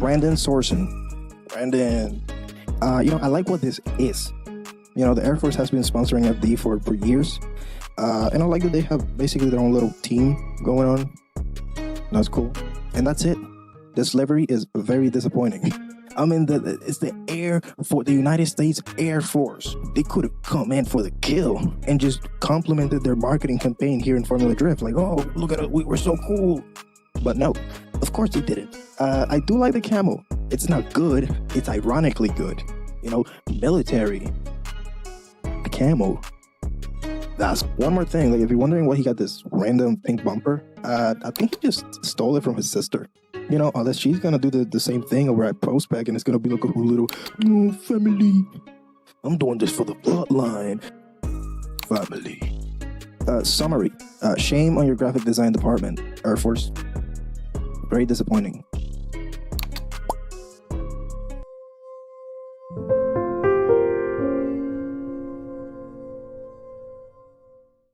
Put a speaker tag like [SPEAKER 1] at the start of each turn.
[SPEAKER 1] Branden Sorensen. Branden. I like what this is. The Air Force has been sponsoring FD for years. And I like that they have basically their own little team going on. That's cool. And that's it. This livery is very disappointing. I mean, it's the the United States Air Force. They could have come in for the kill and just complimented their marketing campaign here in Formula Drift. Like, oh, look at it, we were so cool. But no, of course they didn't. I do like the camo. It's not good. It's ironically good. Military camo. That's one more thing. Like, if you're wondering why he got this random pink bumper, I think he just stole it from his sister. Unless she's gonna do the same thing over at Postpack and it's gonna be like a whole little family. I'm doing this for the bloodline. Family. Summary. Shame on your graphic design department, Air Force. Very disappointing.